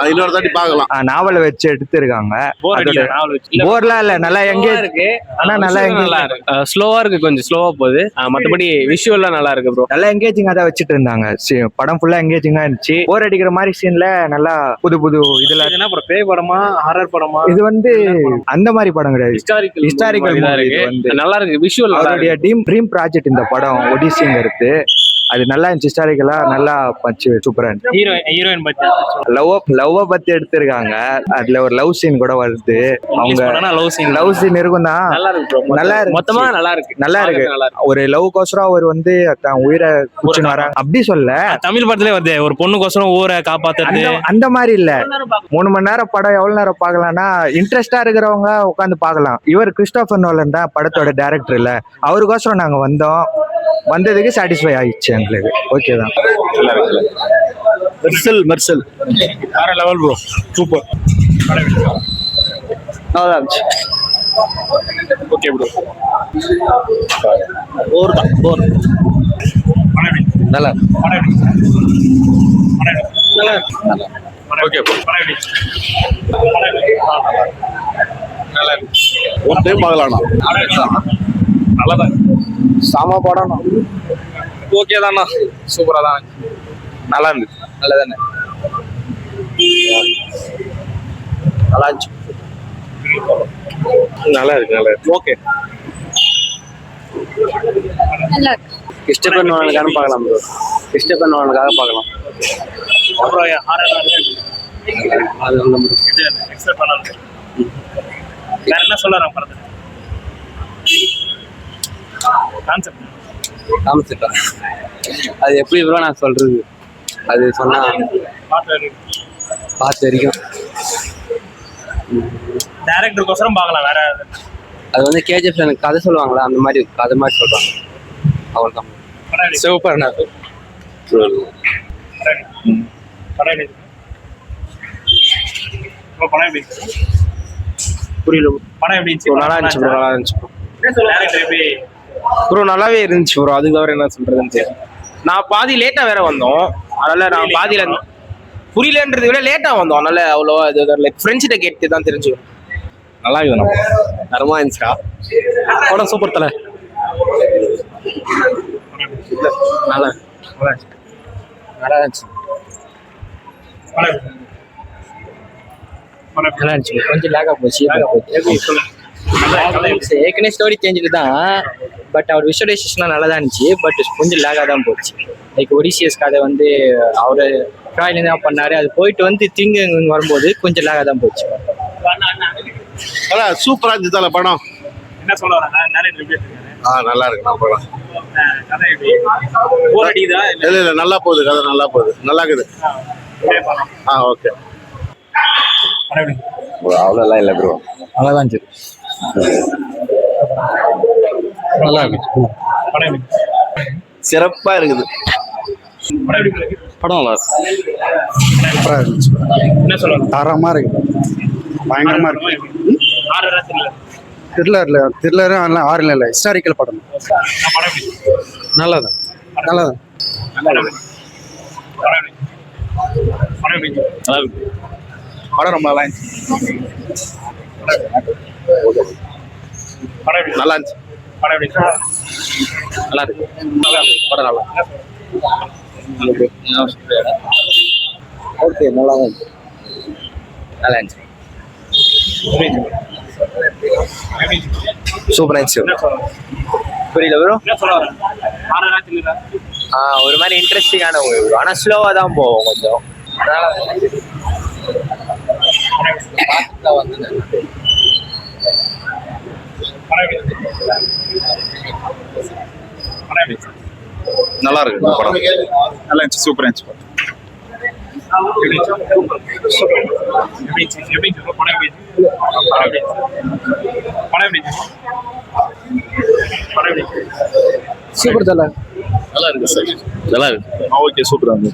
இன்னொரு தாட்டி பார்க்கலாம். நாவலை வச்சு எடுத்திருக்காங்க. போர்லாம் இல்ல, நல்லா எங்கேஜ் இருக்கு. ஆனா நல்லா ஸ்லோவா இருக்கு, கொஞ்சம் ஸ்லோவா போகுது. மத்தபடி விஷுவல்லாம் நல்லா இருக்கு ப்ரோ. நல்லா எங்கேஜிங்கா தான் வச்சுட்டு இருந்தாங்க. படம் ஃபுல்லா எங்கேஜிங்கா இருந்துச்சு. போர் அடிக்கிற மாதிரி சீன்ல நல்லா புது புது இதுல என்ன படம், பேய் படமா ஹாரர் படமா? இது வந்து அந்த மாதிரி படம் கிடையாது, ஹிஸ்டாரிக்கல் இருக்கு. நல்லா இருக்கு விஷுவல். அவருடைய ட்ரீம் ப்ராஜெக்ட் இந்த படம் ஒடிசிங்கிறது. அது நல்லா இருந்துச்சு, ஹிஸ்டாரிக்கலா நல்லா பச்சு, சூப்பரா இருந்துச்சு. ஹீரோயின் பத்தி லவ் பத்தி எடுத்திருக்காங்க. அதுல ஒரு லவ் சீன் கூட வருது. அவங்க லவ் சீன் இருக்கும் தான். நல்லா இருக்கு, மொத்தமா நல்லா இருக்கு. நல்லா இருக்கு. ஒரு லவ் கோசரம் அவர் வந்து தன் உயிரை குடிச்சுன்னு வராங்க அப்படி சொல்ல. தமிழ் படத்துல வருது, ஒரு பொண்ணுக்கோசரம் ஊரை காப்பாத்துறது. அந்த மாதிரி இல்ல. 3 மணி நேரம் படம் எவ்வளவு நேரம் பார்க்கலாம்னா இன்ட்ரெஸ்டா இருக்கிறவங்க உட்காந்து பார்க்கலாம். இவர் கிறிஸ்டோபர் நோலன் தான் படத்தோட டைரக்டர் இல்ல. அவருக்கோசரம் நாங்க வந்ததுக்கு சாட்டிஸ்ஃபை ஆயிடுச்சு எங்களுக்கு. ஓகே தான். மெர்சல் வேற லெவல் ப்ரோ, சூப்பர். நல்லா இருந்துச்சு. Okay bro. போர் நல்லா ஓகே ப்ரோ. நல்லா இருக்கு. ஒரு டைம் பார்க்கலாம். நல்லதான். சாம படம். ஓகே தானா, சூப்பரா தான், நல்லா இருந்துச்சு. நல்லதானே, நல்லா இருந்துச்சு. நல்லா இருக்கு, நல்லா இருக்கு. ஓகே. கிறிஸ்டோபர் நோலனுக்காக பார்க்கலாம் ப்ரோ. கிறிஸ்டோபர் நோலனுக்காக பார்க்கலாம். வேற என்ன சொல்றாங்க படத்துல? காமிச்சிட்டா அது எப்படி ப்ரோ நான் சொல்றது? அது சொன்னா பார்த்து வரைக்கும் டைரக்டருக்கோசரம் பார்க்கலாம். வேற அது வந்து கேஜிஎஃப் எனக்கு கதை சொல்லுவாங்களா, அந்த மாதிரி கதை மாதிரி சொல்றாங்க. அவ்வளோதான். சூப்பர். புரியல. படம் எப்படி இருந்துச்சு? நல்லா இருந்துச்சு ப்ரோ, நல்லா இருந்துச்சு ப்ரோ. நல்லாவே இருந்துச்சு ப்ரோ. அதுக்கு தவிர என்ன சொல்றதுன்னு தெரியல. நான் பாதி லேட்டா வேற வந்தோம், அதனால நான் பாதியில புரியலன்றதை விட லேட்டா வந்தோம். அதனால அவ்வளோவா இது லைக் ஃப்ரெண்ட்ஸ்கிட்ட கேட்டு தான் தெரிஞ்சுக்கணும். நல்லா இருக்குது, தரமா இருந்துச்சா படம். சூப்பர் தலை. நல்லா இருந்துச்சு. நல்லா இருந்துச்சு. கொஞ்சம் லேக்கா போச்சு. ஏற்கனவே ஸ்டோரி சேஞ்சுட்டு தான், பட் அவர் விஷுவலைசேஷன்லாம் நல்லா தான் இருந்துச்சு. பட் கொஞ்சம் லேக்காக தான் போச்சு. லைக் ஒடிசியஸ் கதை வந்து அவர் ட்ராயில தான் பண்ணாரு, அது போயிட்டு வந்து திங்க வரும்போது கொஞ்சம் லேக்காக தான் போச்சு. சூப்பரா இருந்துச்சு தல படம். என்ன சொல்ல வராங்க? நல்லா இருக்கு படம். இல்ல நல்லா போகுது, கதை நல்லா போகுது, நல்லா இருக்குது. ஓகே. அவ்வளோலாம் இல்லை ப்ரோ, நல்லா தான் இருந்துச்சு. நல்லா இருக்கு, சிறப்பா இருக்குது படம். நல்லா சூப்பரா இருந்துச்சு. என்ன சொல்லுவாங்க? தரமா இருக்கு, பயங்கரமா இருக்கு. த்ரில்லரும் ஆறுல இல்லை, ஹிஸ்டாரிக்கல் படம். நல்லதான், நல்லதான். படம் ரொம்ப நல்லா இருந்துச்சு. நல்லா இருந்துச்சு. நல்லா இருக்கு படம். நல்லா ஓகே, நல்லா தான் இருந்துச்சு. நல்லா இருந்துச்சு. சூப்பரா இருந்துச்சு. புரியல ப்ரோ. ஒரு மாதிரி இன்ட்ரெஸ்டிங்கான மூவி, ஆனா ஸ்லோவா தான் போவோம் கொஞ்சம். நல்லா இருக்கு படம். நல்லா இருந்துச்சு, சூப்பரா இருந்துச்சு படம். சூப்பர் தல. நல்லா இருக்கு சார், நல்லா இருக்கு. ஓகே, சூப்பரா இருக்கு.